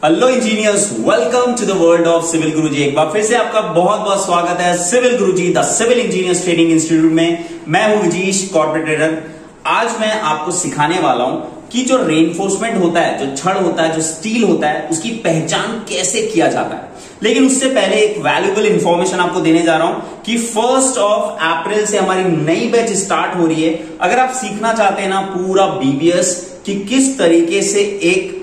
Hello engineers, welcome to the world of Civil Guruji. एक बार फिर से आपका बहुत बहुत स्वागत है Civil Guruji the Civil Engineers Training Institute में। मैं हूं विजीश, कॉर्पोरेट ट्रेडर। आज मैं आपको सिखाने वाला हूं कि जो रेनफोर्समेंट होता है, जो छड़ होता है, जो स्टील होता है, उसकी पहचान कैसे किया जाता है। लेकिन उससे पहले एक वैल्यूएबल इंफॉर्मेशन आपको देने जा रहा हूं कि 1 अप्रैल से हमारी नई बैच स्टार्ट हो रही है। अगर आप सीखना चाहते हैं ना पूरा बीबीएस कि किस तरीके से एक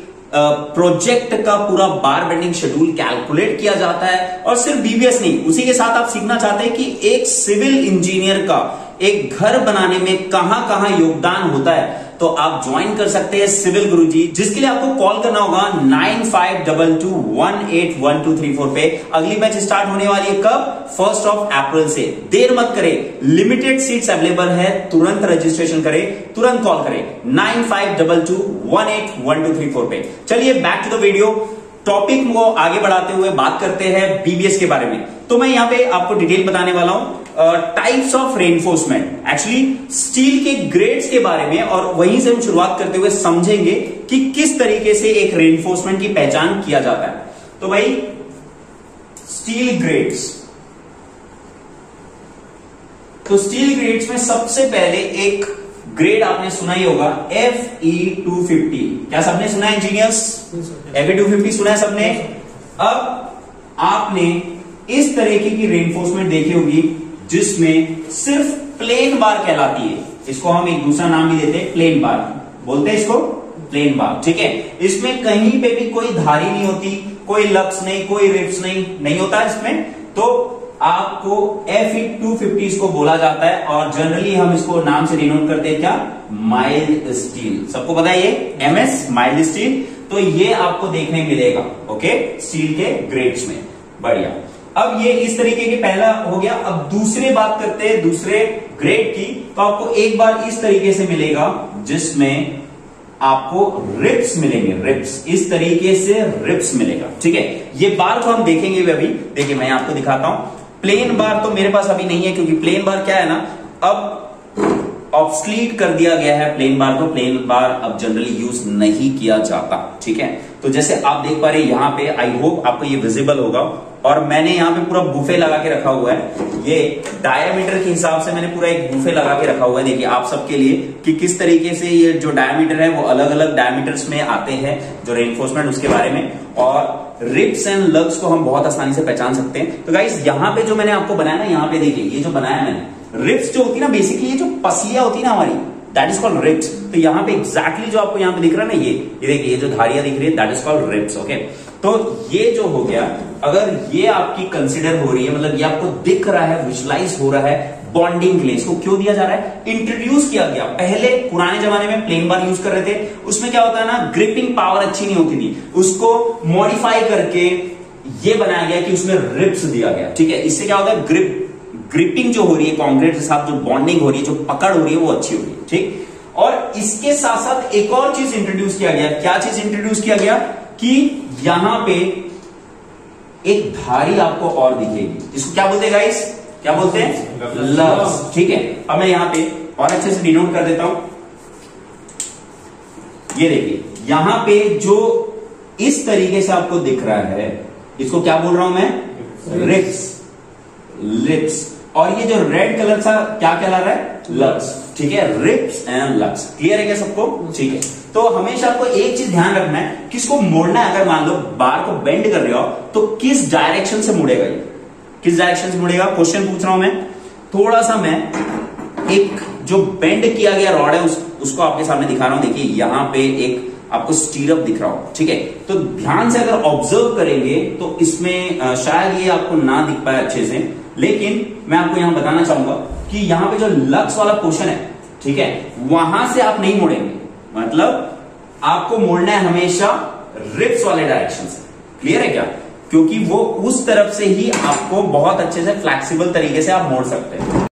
प्रोजेक्ट का पूरा बार बेंडिंग शेड्यूल कैलकुलेट किया जाता है, और सिर्फ बीबीएस नहीं, उसी के साथ आप सीखना चाहते हैं कि एक सिविल इंजीनियर का एक घर बनाने में कहां कहां योगदान होता है, तो आप ज्वाइन कर सकते हैं सिविल गुरुजी, जिसके लिए आपको कॉल करना होगा 9522181234 पे। अगली बैच स्टार्ट होने वाली है कब? 1 अप्रैल से। देर मत करें, लिमिटेड सीट्स अवेलेबल है, तुरंत रजिस्ट्रेशन करें, तुरंत कॉल करें 9522181234 पे। चलिए back to the video. Topic को आगे बढ़ाते हुए बात करते हैं बीबीएस के बारे में। तो मैं यहां पे आपको डिटेल बताने वाला हूं types of reinforcement, actually steel के ग्रेड्स के बारे में, और वहीं से हम शुरुआत करते हुए समझेंगे कि किस तरीके से एक रेनफोर्समेंट की पहचान किया जाता है। तो भाई स्टील ग्रेड्स, तो स्टील ग्रेड्स में सबसे पहले एक ग्रेड आपने सुना ही होगा FE250। क्या सबने सुना है इंजीनियर्स? FE250 सुना है सबने? अब आपने इस तरीके की रेनफोर्समेंट देखी होगी जिसमें सिर्फ प्लेन बार कहलाती है। इसको हम एक दूसरा नाम भी देते हैं, प्लेन बार बोलते हैं इसको, प्लेन बार। ठीक है, इसमें कहीं पे भी कोई धारी नहीं होती, कोई लक्स नहीं, कोई रिप्स नहीं होता इसमें। तो आपको FE250 इसको बोला जाता है, और जनरली हम इसको नाम से डिनोट करते हैं क्या? Mild steel. सबको पता है ये MS माइल्ड स्टील। तो ये आपको देखने मिलेगा ओके स्टील के ग्रेड्स में। बढ़िया। अब ये इस तरीके के पहला हो गया। अब दूसरे बात करते हैं दूसरे ग्रेड की। तो आपको एक बार इस तरीके से मिलेगा जिसमें आपको रिप्स मिलेंगे, रिप्स इस तरीके से रिप्स मिलेगा। ठीक है, ये बार को हम देखेंगे भी अभी। देखिए मैं आपको दिखाता हूं। प्लेन बार तो मेरे पास अभी नहीं है, क्योंकि प्लेन बार क्या है ना, अब ऑब्सलीट कर दिया गया है प्लेन बार को। प्लेन बार अब जनरली यूज नहीं किया जाता। ठीक है, तो जैसे आप देख पा रहे हैं यहाँ पे, आई होप आपको ये विजिबल होगा, और मैंने यहाँ पे पूरा बुफे लगा के रखा हुआ है। ये डायमीटर के हिसाब से मैंने पूरा एक बुफे लगा के रखा हुआ है। देखिए आप सबके लिए कि किस तरीके से ये जो डायमीटर है वो अलग अलग डायमीटर्स में आते हैं, जो रेनफोर्समेंट उसके बारे में, और रिप्स एंड लग्स को हम बहुत आसानी से पहचान सकते हैं। तो गाइस यहाँ पे जो मैंने आपको बनाया ना, यहाँ पे देखिए ये जो बनाया मैंने, रिप्स जो होती है ना, बेसिकली ये जो पसलियां होती है ना हमारी, दैट इज कॉल्ड रिप्स। तो यहाँ पे एग्जैक्टली जो आपको यहाँ पे दिख रहा है ना, ये देखिए ये जो धारियां दिख रही है, that is called rips. Okay, तो ये जो हो गया, अगर ये आपकी कंसिडर हो रही है, मतलब ये आपको दिख रहा है, विजुलाइज हो रहा है बॉन्डिंग के लिए, इसको क्यों दिया जा रहा है? इंट्रोड्यूस किया गया। पहले पुराने जमाने में प्लेन बार यूज कर रहे थे, उसमें क्या होता है ना, ग्रिपिंग पावर अच्छी नहीं होती थी, उसको मॉडिफाई करके ये बनाया गया कि उसमें रिप्स दिया गया। ठीक है, इससे क्या होता है, ग्रिपिंग जो हो रही है कॉन्क्रीट के साथ, जो बॉन्डिंग हो रही है, जो पकड़ हो रही है, वो अच्छी हो रही है। ठीक, और इसके साथ साथ एक और चीज इंट्रोड्यूस किया गया। क्या चीज इंट्रोड्यूस किया गया? कि यहां पे एक धारी आपको और दिखेगी, इसको क्या बोलते हैं गाइस? क्या बोलते हैं? लग्स। ठीक है, अब मैं यहां पे और अच्छे से डिनोट कर देता हूं। ये देखिए यहां पे जो इस तरीके से आपको दिख रहा है, इसको क्या बोल रहा हूं मैं? Rips, lips. और ये जो रेड कलर सा क्या कहला रहा है? लग्स। ठीक है, रिप्स एंड लग्स। क्लियर है क्या सबको? ठीक है, तो हमेशा आपको एक चीज ध्यान रखना है, किसको मोड़ना है। अगर मान लो बार को बेंड कर रहे हो, तो किस डायरेक्शन से मुड़ेगा ये, किस डायरेक्शन से मुड़ेगा? क्वेश्चन पूछ रहा हूं मैं। थोड़ा सा मैं एक जो बेंड किया गया रॉड है उसको आपके सामने दिखा रहा हूं। देखिए यहां पे एक आपको स्टीरअप दिख रहा हो। ठीक है, तो ध्यान से अगर ऑब्जर्व करेंगे तो इसमें शायद ये आपको ना दिख पाए अच्छे से, लेकिन मैं आपको यहां बताना चाहूंगा कि यहां पे जो लक्स वाला पोर्शन है, ठीक है, वहां से आप नहीं मुड़ेंगे, मतलब आपको मोड़ना है हमेशा रिप्स वाले डायरेक्शन से। क्लियर है क्या? क्योंकि वो उस तरफ से ही आपको बहुत अच्छे से फ्लेक्सिबल तरीके से आप मोड़ सकते हैं।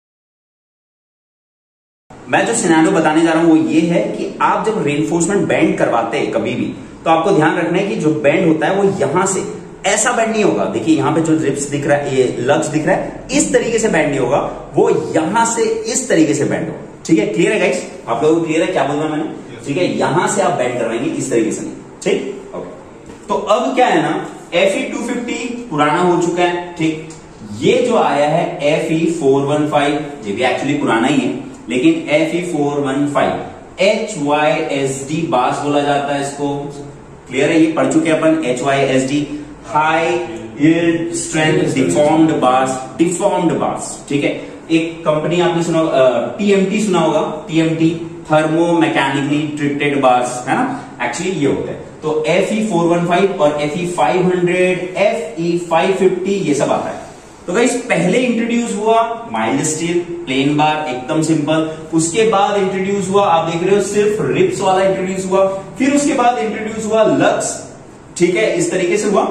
मैं जो सिनेरियो बताने जा रहा हूं वो ये है कि आप जब रेनफोर्समेंट बेंड करवाते हैं कभी भी, तो आपको ध्यान रखना है कि जो बेंड होता है वो यहां से ऐसा बेंड नहीं होगा। देखिए यहां पे जो रिप्स दिख रहा है, ये लग्स दिख रहा है, इस तरीके से बेंड नहीं होगा, वो यहां से इस तरीके से बेंड होगा। ठीक है, क्लियर है गाइस? आप लोगों को क्लियर है क्या बोल रहा मैंने? ठीक है, यहां से आप बेंड करवाएंगे, इस तरीके से नहीं। ठीक, ओके। तो अब क्या है ना, FE250 पुराना हो चुका है, ठीक। ये जो आया है FE415, ये भी एक्चुअली पुराना ही है, लेकिन FE415 HYSD बास बोला जाता है इसको। क्लियर है, ये पढ़ चुके अपन HYSD, high yield strength deformed बास, ठीक है। एक कंपनी आपने सुना, TMT सुना होगा, TMT thermo mechanically treated bars, है ना, एक्चुअली ये होता है। तो FE415 और FE500, FE550 ये सब आता है। तो गाइस पहले इंट्रोड्यूस हुआ माइल्ड स्टील प्लेन बार, एकदम सिंपल। उसके बाद इंट्रोड्यूस हुआ, आप देख रहे हो सिर्फ रिप्स वाला इंट्रोड्यूस हुआ। फिर उसके बाद इंट्रोड्यूस हुआ लक्स, ठीक है, इस तरीके से हुआ।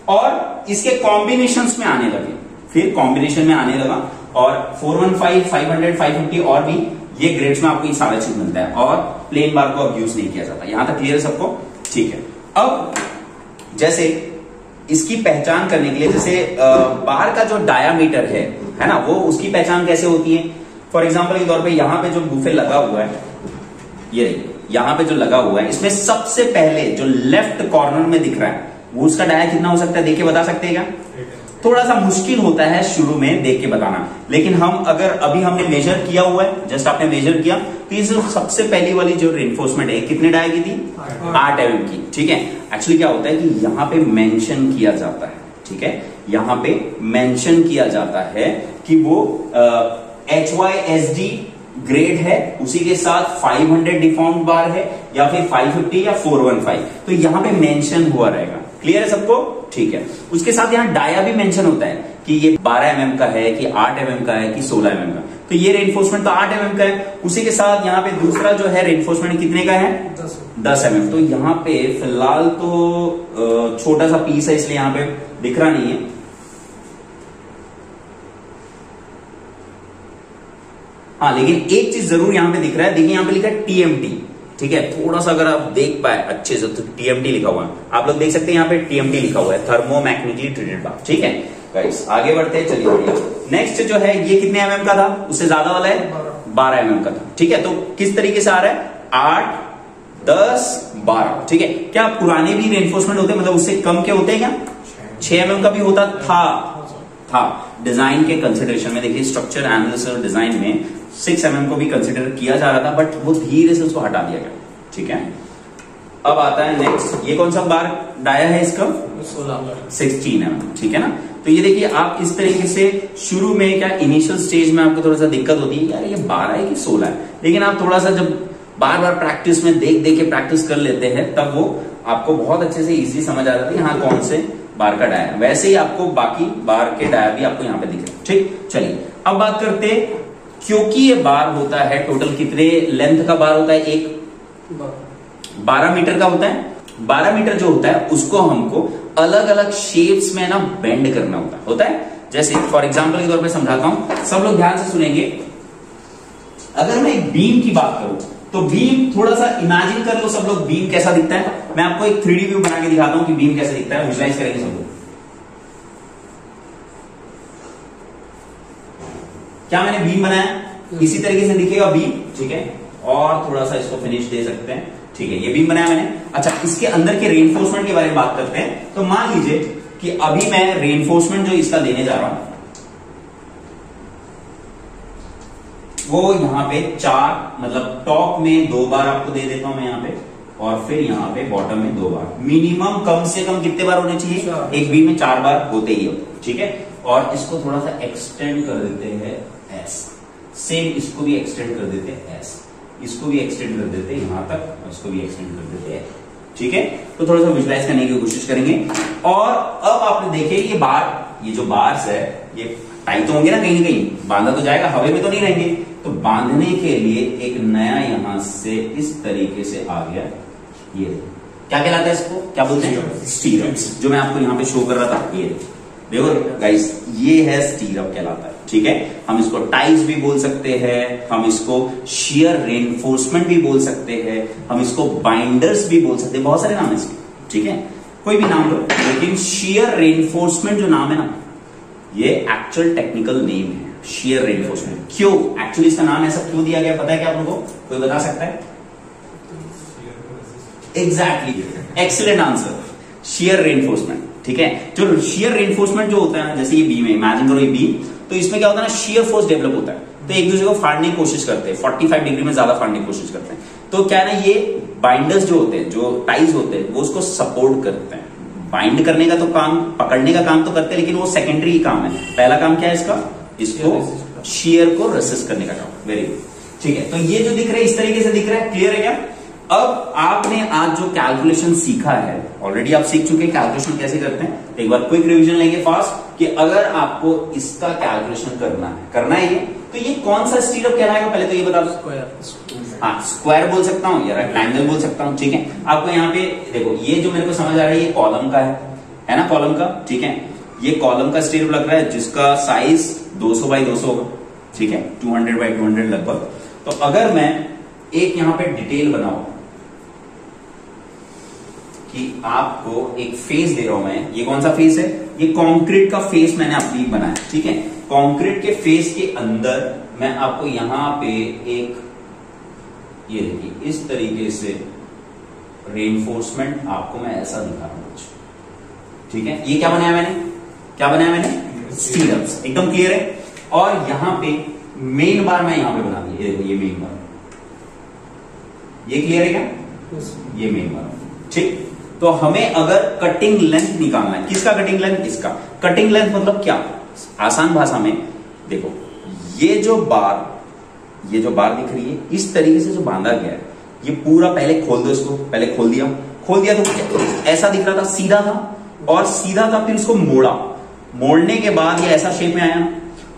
और इसके कॉम्बिनेशंस में आने लगे, फिर कॉम्बिनेशन में आने लगा। और 415, 500, 550 और भी ये ग्रेड्स में आपको ये सारा चीज मिलता है। और प्लेन बार को अब यूज नहीं किया जाता। यहां तक क्लियर है सबको, ठीक है। अब जैसे इसकी पहचान करने के लिए, जैसे बार का जो डायामीटर है ना, वो उसकी पहचान कैसे होती है। फॉर एग्जांपल के तौर पे यहां पे जो बुफे लगा हुआ है, ये देखिए यहां पे जो लगा हुआ है, इसमें सबसे पहले जो लेफ्ट कॉर्नर में दिख रहा है, वो उसका डाया कितना हो सकता है, देख के बता सकते हैं क्या। थोड़ा सा मुश्किल होता है शुरू में देख के बताना, लेकिन हम अगर अभी हमने मेजर किया हुआ है, जस्ट आपने मेजर किया, तो ये सबसे पहली वाली जो रेनफोर्समेंट है कितने डाया की थी, 8 mm की, ठीक है। एक्चुअली क्या होता है कि यहाँ पे मेंशन किया जाता है, ठीक है, यहाँ पे मेंशन किया जाता है कि वो HYSD ग्रेड है, उसी के साथ 500 डिफॉर्म्ड बार है, या फिर 550 या 415, तो यहाँ पे मेंशन हुआ रहेगा। क्लियर है सबको, ठीक है। उसके साथ यहाँ डाया भी मेंशन होता है कि ये 12 mm का है, कि 8 mm का है, कि 16 mm का। तो ये रेनफोर्समेंट तो 8 mm का है। उसी के साथ यहाँ पे दूसरा जो है रेनफोर्समेंट कितने का है, 10 mm। तो यहाँ पे फिलहाल तो छोटा सा पीस है, इसलिए यहाँ पे दिख रहा नहीं है। हाँ, लेकिन एक चीज जरूर यहाँ पे दिख रहा है, देखिए यहाँ पे लिखा है TMT, ठीक है। थोड़ा सा अगर आप देख पाए अच्छे से तो TMT लिखा हुआ है, आप लोग देख सकते हैं यहाँ पे TMT लिखा हुआ है, थर्मो मैकेनिकली ट्रीटेड बार, ठीक है। गाइस आगे बढ़ते हैं, चलिए बढ़िया। नेक्स्ट जो है ये कितने mm का था, उससे ज्यादा वाला है 12 mm का था, ठीक है। तो किस तरीके से आ रहा है, 8, 10, 12, ठीक है। क्या पुराने भी रेनफोर्समेंट होते हैं, मतलब उससे कम के होते हैं क्या, 6 mm का भी होता था डिजाइन के कंसिडरेशन में। देखिए स्ट्रक्चर एनालिसिस और डिजाइन में 6 mm को भी कंसिडर किया जा रहा था, बट वो धीरे से उसको हटा दिया गया, ठीक है। अब आता है नेक्स्ट, ये कौन सा बार डाया है इसका, 16 mm, ठीक है ना। तो ये देखिए आप इस तरीके से शुरू में क्या इनिशियल स्टेज में आपको थोड़ा सा दिक्कत होती है, यार ये 12 है कि 16 है, लेकिन आप थोड़ा सा जब बार बार प्रैक्टिस में देख के प्रैक्टिस कर लेते हैं, तब वो आपको बहुत अच्छे से इजीली समझ आ जाती है हाँ कौन से बार का डाया। वैसे ही आपको बाकी बार के डाया भी आपको यहाँ पे दिख रहे हैं, ठीक। चलिए अब बात करते हैं, क्योंकि ये बार होता है टोटल कितने लेंथ का बार होता है, एक 12 मीटर का होता है। 12 मीटर जो होता है उसको हमको अलग अलग शेप्स में ना बेंड करना होता है। जैसे फॉर एग्जांपल के तौर पे समझाता हूं, सब लोग ध्यान से सुनेंगे। अगर मैं एक बीम की बात करूं तो बीम थोड़ा सा इमेजिन कर लो सब लोग, बीम कैसा दिखता है। मैं आपको एक 3D व्यू बना के दिखाता हूं कि बीम कैसा दिखता है, विजुलाइज करेंगे सब लोग। क्या मैंने बीम बनाया, इसी तरीके से दिखेगा बीम, ठीक है। और थोड़ा सा इसको फिनिश दे सकते हैं, ठीक है। ये बीम बनाया मैंने। अच्छा, इसके अंदर के रेनफोर्समेंट के बारे में बात करते हैं। तो मान लीजिए कि अभी मैं रेनफोर्समेंट जो इसका देने जा रहा हूं वो यहां पे 4, मतलब टॉप में 2 बार आपको दे देता हूं मैं यहां पे, और फिर यहां पे बॉटम में 2 बार। मिनिमम कम से कम कितने बार होने चाहिए, एक बीम में 4 बार होते ही होते, ठीक है। और इसको थोड़ा सा एक्सटेंड कर देते हैं ऐसा, सेम इसको भी एक्सटेंड कर देते हैं ऐसा, इसको भी एक्सटेंड कर देते हैं यहां तक, और इसको भी एक्सटेंड कर देते हैं, ठीक है। तो थोड़ा सा विजुलाइज करने की कोशिश करेंगे। और अब आपने देखे ये बार, ये जो बार्स है ये टाइट तो होंगे ना, कहीं ना कहीं बांधा तो जाएगा, हवा में तो नहीं रहेंगे। तो बांधने के लिए एक नया यहां से इस तरीके से आ गया, ये क्या कहलाता है, इसको क्या बोलते हैं, स्टीरअप्स, जो मैं आपको यहां पे शो कर रहा था। ये देखो गाइस, ये है स्टीरअप कहलाता है, ठीक है। हम इसको टाइज भी बोल सकते हैं, हम इसको शियर रेनफोर्समेंट भी बोल सकते हैं, हम इसको बाइंडर्स भी बोल सकते हैं, बहुत सारे नाम है इसके, ठीक है। कोई भी नाम लो, लेकिन शियर रेनफोर्समेंट जो नाम है ना, ये एक्चुअल टेक्निकल नेम है, शियर रेनफोर्समेंट। क्यों एक्चुअली इसका नाम ऐसा क्यों दिया गया, पता है क्या आप लोगों को, कोई बता सकता है? Exactly, excellent answer. Shear reinforcement, ठीक है। जो शियर रेनफोर्समेंट जो होता है ना, जैसे ये बीम है, इमेजिन करो ये बीम, तो इसमें क्या होता है ना, शियर फोर्स डेवलप होता है, तो एक दूसरे को फाड़ने की कोशिश करते हैं, 45 डिग्री में ज्यादा फाड़ने की कोशिश करते हैं। तो क्या है ना, ये बाइंडर्स जो होते हैं, जो टाइज होते हैं, वो उसको सपोर्ट करते हैं। बाइंड करने का तो काम, पकड़ने का काम तो करते हैं, लेकिन वो सेकेंडरी काम है। पहला काम क्या है इसका, इसको शियर को रेसिस्ट करने का काम। वेरी गुड, ठीक है। तो ये जो दिख रहा है इस तरीके से दिख रहा है, क्लियर है क्या? अब आपने आज जो कैलकुलेशन सीखा है, ऑलरेडी आप सीख चुके हैं कैलकुलेशन कैसे करते हैं। एक बार क्विक रिवीजन लेंगे फास्ट, कि अगर आपको इसका कैलकुलेशन करना है ये, तो ये कौन सा स्टीरअप कहलाएगा, पहले तो ये बता दो। हाँ, स्क्वायर बोल सकता हूँ या रेक्टेंगल बोल सकता हूँ, ठीक है। आपको यहाँ पे देखो, ये जो मेरे को समझ आ रहा है, ये कॉलम का है ना, कॉलम का, ठीक है। ये कॉलम का स्टीरअप लग रहा है, जिसका साइज 200 बाई 200 होगा, ठीक है, 200 बाई 200 लगभग। तो अगर मैं एक यहाँ पे डिटेल बनाऊं कि आपको एक फेस दे रहा हूं मैं, ये कौन सा फेस है, ये कंक्रीट का फेस मैंने अपनी बनाया, ठीक है। कंक्रीट के फेस के अंदर मैं आपको यहां पे एक, ये देखिए इस तरीके से रेनफोर्समेंट आपको मैं ऐसा दिखा रहा हूं, ठीक है। ये क्या बनाया मैंने, स्टीरअप्स, एकदम क्लियर है। और यहां पे मेन बार मैं यहां पे बना दिया, ये देखो ये मेन बार, ये क्लियर है क्या, ये मेन बार, ठीक। तो हमें अगर कटिंग लेंथ निकालना है, किसका कटिंग लेंथ, इसका कटिंग लेंथ मतलब क्या, आसान भाषा में देखो, ये जो बार दिख रही है, इस तरीके से जो बांधा गया है, ये पूरा पहले खोल दो इसको, पहले खोल दिया तो ऐसा दिख रहा था, सीधा था, और सीधा था, फिर इसको मोड़ने के बाद ये ऐसा शेप में आया।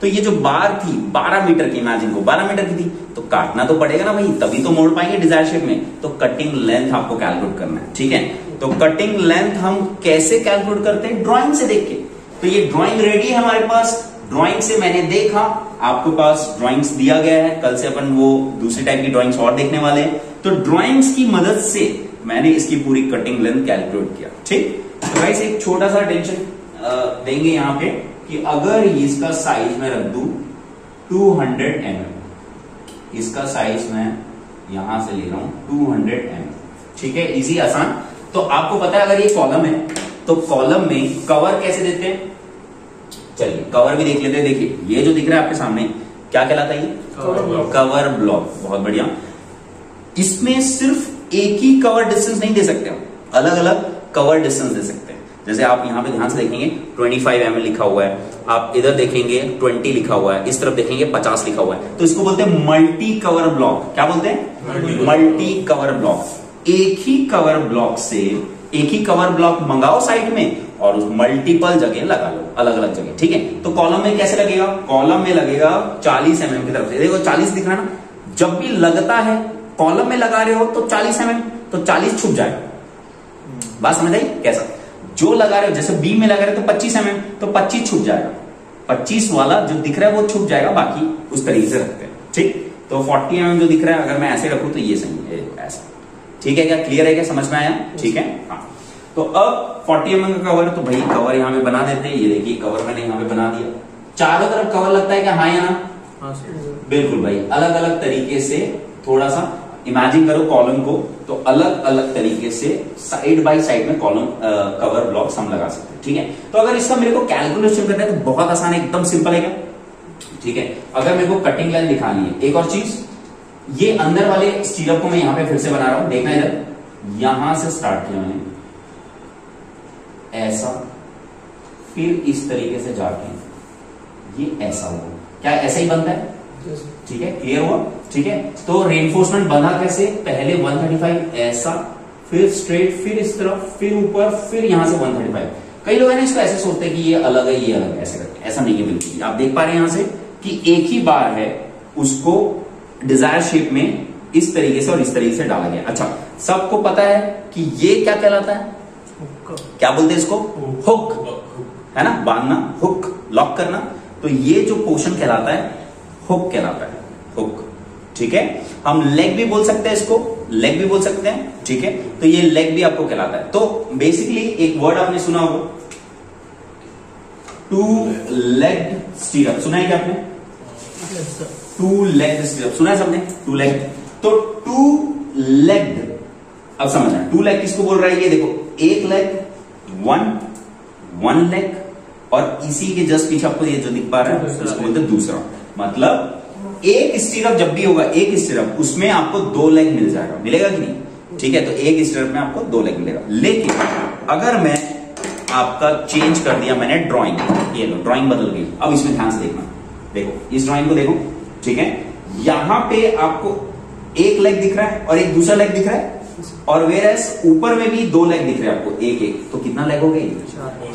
तो ये जो बार थी 12 मीटर की, इमेजिन को 12 मीटर की थी, तो काटना तो पड़ेगा ना भाई, तभी तो मोड़ पाएंगे डिजायर शेप में। तो कटिंग लेंथ आपको कैलकुलेट करना है, ठीक है। तो कटिंग लेंथ हम कैसे कैलकुलेट करते हैं, ड्राइंग से देख के। तो ये ड्राइंग रेडी है हमारे पास, ड्राइंग से मैंने देखा, आपके पास ड्राइंग्स दिया गया है, कल से अपन वो दूसरी टाइप की ड्राइंग्स और देखने वाले हैं। तो ड्राइंग्स की मदद से मैंने इसकी पूरी कटिंग लेंथ कैलकुलेट किया, ठीक। तो गाइस एक छोटा सा टेंशन देंगे यहाँ पे, कि अगर इसका साइज मैं रख दूं 200 mm, इसका साइज मैं यहां से ले रहा हूं 200 mm, ठीक है, इजी आसान। तो आपको पता है अगर ये कॉलम है, तो कॉलम में कवर कैसे देते हैं, चलिए कवर भी देख लेते हैं। देखिए ये जो दिख रहा है आपके सामने, क्या कहलाता है ये, कवर ब्लॉक, बहुत बढ़िया। इसमें सिर्फ एक ही कवर डिस्टेंस नहीं दे सकते, अलग अलग कवर डिस्टेंस दे सकते हैं। जैसे आप यहाँ पे ध्यान से देखेंगे 25 mm लिखा हुआ है, आप इधर देखेंगे 20 लिखा हुआ है, इस तरफ देखेंगे 50 लिखा हुआ है, तो इसको बोलते हैं मल्टी कवर ब्लॉक। क्या बोलते हैं, मल्टी कवर ब्लॉक। एक ही कवर ब्लॉक से एक ही कवर ब्लॉक मंगाओ साइट में, और उस मल्टीपल जगह लगा लो, अलग अलग जगह, ठीक है। तो कॉलम में कैसे लगेगा, कॉलम में लगेगा 40 mm की तरफ से, देखो 40 दिख रहा है ना, जब भी लगता है कॉलम में लगा रहे हो तो 40 mm, तो 40 छुप जाएगा। बात समझ आई कैसा, जो लगा रहे हो, जैसे बीम में लगा रहे हो तो 25 mm, तो 25 छुप जाएगा, 25 वाला जो दिख रहा है वो छुप जाएगा, बाकी उस तरीके से रखते हैं, ठीक। तो 40 mm जो दिख रहा है, अगर मैं ऐसे रखूं तो ये सही है, ऐसा, ठीक है क्या, क्लियर है क्या, समझ में आया, ठीक है। हाँ, तो अब 40 mm का कवर, तो भाई कवर यहाँ पे बना देते हैं। ये देखिए कवर मैंने यहाँ पे बना दिया, चारों तरफ कवर लगता है क्या, हाँ या ना, बिल्कुल भाई, अलग अलग तरीके से थोड़ा सा इमेजिन करो कॉलम को, तो अलग अलग तरीके से साइड बाय साइड में कॉलम कवर ब्लॉक्स हम लगा सकते हैं, ठीक है। तो अगर इसका मेरे को कैलकुलेशन करना है तो बहुत आसान है, एकदम सिंपल है क्या, ठीक है। अगर मेरे को कटिंग लाइन दिखानी है, एक और चीज, ये अंदर वाले स्टीरअप को मैं यहां पे फिर से बना रहा हूं, देखना इधर, यहां से स्टार्ट किया मैंने ऐसा, फिर इस तरीके से जाके ये ऐसा हुआ, क्या ऐसा ही बनता है, ठीक है, क्लियर हुआ, ठीक है। तो रेनफोर्समेंट बना कैसे, पहले 135 ऐसा, फिर स्ट्रेट, फिर इस तरफ, फिर ऊपर, फिर यहां से 135। कई लोग है ना इसको ऐसे सोचते हैं कि ये अलग है, ये अलग है, ऐसे करके, ऐसा नहीं है बिल्कुल। आप देख पा रहे हैं यहां से कि एक ही बार है, उसको डिजायर शेप में इस तरीके से और इस तरीके से डाला गया। अच्छा, सबको पता है कि ये क्या कहलाता है, क्या बोलते हैं इसको, हुक, है ना, बांधना, हुक, लॉक करना। तो ये जो पोर्शन कहलाता है हुक कहलाता है, हुक, ठीक है। हम लेग भी बोल सकते हैं इसको, लेग भी बोल सकते हैं, ठीक है। तो ये लेग भी आपको कहलाता है। तो बेसिकली एक वर्ड आपने सुना होगा, टू लेग स्टीरअप, सुना है क्या आपने, टू लेग स्टीरअप सुना है सबने, टू लेग। तो टू लेग, अब समझना टू लेग किसको बोल रहा है, ये देखो, एक लेग वन लेग, और इसी के जस्ट पीछे आपको ये जो दिख पा रहा है उसको बोलते हैं दूसरा। मतलब एक स्टीरअप जब भी होगा, एक स्टीरअप उसमें आपको 2 लेग मिल जाएगा, मिलेगा कि नहीं? ठीक है, तो एक स्टीरअप में आपको 2 लेग मिलेगा। लेकिन अगर मैं आपका चेंज कर दिया मैंने ड्राइंग, ये लो ड्राइंग बदल गई। अब इसमें ध्यान से देखना, देखो इस ड्राइंग को देखो, ठीक है, यहां पे आपको एक लेग दिख रहा है और एक दूसरा लेग दिख रहा है, और वेरएस ऊपर में भी 2 लेग दिख रहे हैं आपको, एक एक, तो कितना लेग हो गई?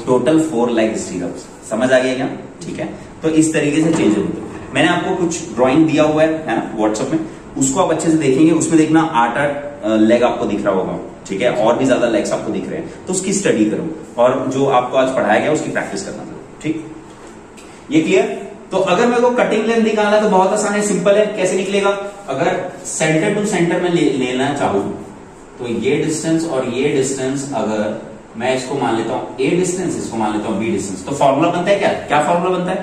Total 4 leg स्टीरअप्स। समझ आ गया क्या? ठीक है, तो इस तरीके से चेंज होते हैं। मैंने आपको कुछ ड्राइंग दिया हुआ है ना व्हाट्सएप में, उसको आप अच्छे से देखेंगे, उसमें देखना 8 लेग आपको दिख रहा होगा, ठीक है, और भी ज्यादा लेग्स आपको दिख रहे हैं, तो उसकी स्टडी करो और जो आपको आज पढ़ाया गया उसकी प्रैक्टिस करना, ठीक? ये क्लियर? तो अगर मेरे को कटिंग लेंथ निकालना है तो बहुत आसान है, सिंपल है। कैसे निकलेगा? अगर सेंटर टू सेंटर में लेना चाहूं तो ये डिस्टेंस और ये डिस्टेंस, अगर मैं इसको मान लेता हूं ए डिस्टेंस, इसको मान लेता हूं बी डिस्टेंस, तो फॉर्मूला बनता है क्या? क्या फॉर्मूला बनता है?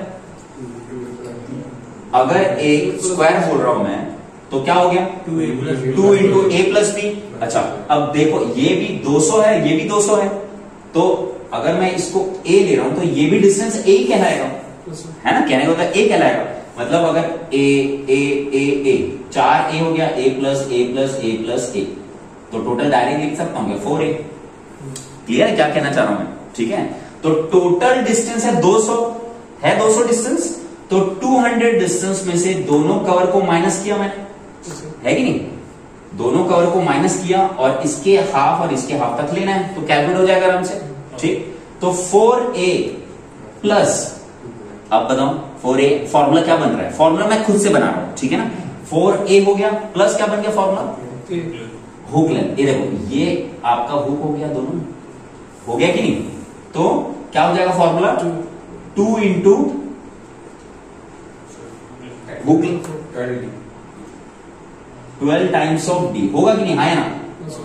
अगर एक स्क्वायर बोल रहा हूं मैं तो क्या हो गया? 2 इंटू ए प्लस बी। अच्छा, अब देखो ये भी 200 है, ये भी 200 है, तो अगर मैं इसको ए ले रहा हूं तो ये भी डिस्टेंस ए ही कहलाएगा, है ना? कहने का होता है ए कहलाएगा। मतलब अगर ए ए ए ए 4 ए हो गया, ए प्लस ए प्लस ए प्लस ए, तो टोटल डायरेक्ट लिख सकता हूं 4a। क्लियर है क्या कहना चाह रहा हूं मैं? ठीक है, तो टोटल डिस्टेंस है 200, है 200 डिस्टेंस, तो 200 डिस्टेंस में से दोनों कवर को माइनस किया मैंने, है कि नहीं? दोनों कवर को माइनस किया और इसके हाफ और इसके हाफ तक लेना है, तो कैलकुलेट हो जाएगा आराम से, ठीक? तो 4a प्लस, अब बताओ 4a फॉर्मूला क्या बन रहा है? फॉर्मूला मैं खुद से बना रहा हूं, ठीक है ना? 4a हो गया प्लस क्या बन गया फॉर्मूला? Hook length. ये देखो ये आपका हुक हो गया, दोनों हो गया कि नहीं? तो क्या हो जाएगा formula? 2 into hook 12 times of D, होगा कि नहीं? हाँ या ना?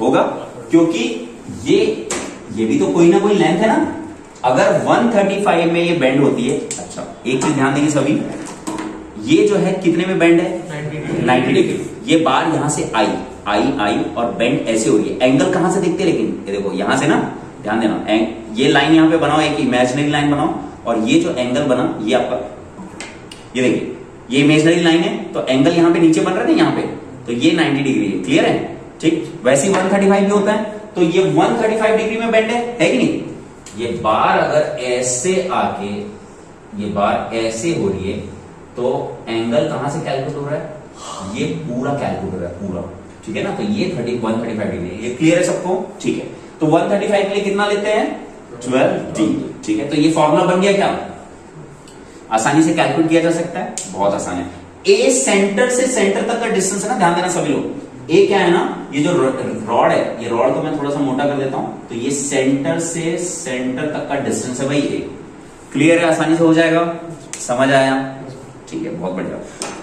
होगा, क्योंकि ये भी तो कोई ना कोई लेंथ है ना। अगर 135 में ये बेंड होती है, अच्छा एक चीज ध्यान देंगे सभी, ये जो है कितने में बेंड है? 90 डिग्री। ये बार यहां से आई आई आई और बेंड ऐसे हो रही है। एंगल कहां से दिखते हैं? लेकिन ये देखो यहां से ना, ध्यान देना, ये लाइन यहां पे बनाओ, एक इमेजिनरी लाइन बनाओ, और ये जो एंगल बना ये आपका, ये देखिए ये इमेजिनरी लाइन है, तो एंगल यहां पे नीचे बन रहा है ना यहाँ पे, तो ये 90 डिग्री है। क्लियर है? ठीक, वैसे ही 135 भी होता है, तो ये 135 डिग्री में बेंड है कि नहीं? ये बार अगर ऐसे आके ये बार ऐसे हो रही है, तो एंगल कहां से कैलकुलेट हो रहा है? ये पूरा कैलकुलेट हो रहा है पूरा, ठीक है ना? तो ये 135 डिग्री। ये क्लियर है सबको? ठीक है, तो 135 के लिए कितना लेते हैं? 12d। ठीक है, तो ये फॉर्मूला बन गया क्या? आसानी से कैलकुलेट किया जा सकता है, बहुत आसान है। ए सेंटर से सेंटर तक का डिस्टेंस है ना, ध्यान देना सभी लोग। ए क्या है ना, ये जो रॉड है, ये रॉड को मैं थोड़ा सा मोटा कर देता हूं, तो ये सेंटर से सेंटर तक का डिस्टेंस है भाई ए। क्लियर है? आसानी से हो जाएगा, समझ आया? ठीक है, बहुत बढ़िया।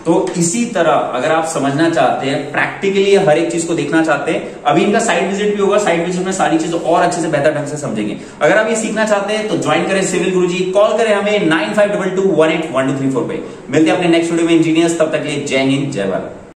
तो इसी तरह अगर आप समझना चाहते हैं, प्रैक्टिकली हर एक चीज को देखना चाहते हैं, अभी इनका साइट विजिट भी होगा, साइट विजिट में सारी चीजें और अच्छे से बेहतर ढंग से समझेंगे। अगर आप ये सीखना चाहते हैं तो ज्वाइन करें सिविल गुरुजी, कॉल करें हमें 9522181234 पे। मिलते हैं अपने नेक्स्ट वीडियो में इंजीनियर्स, तब तक के लिए जय हिंद जय भारत।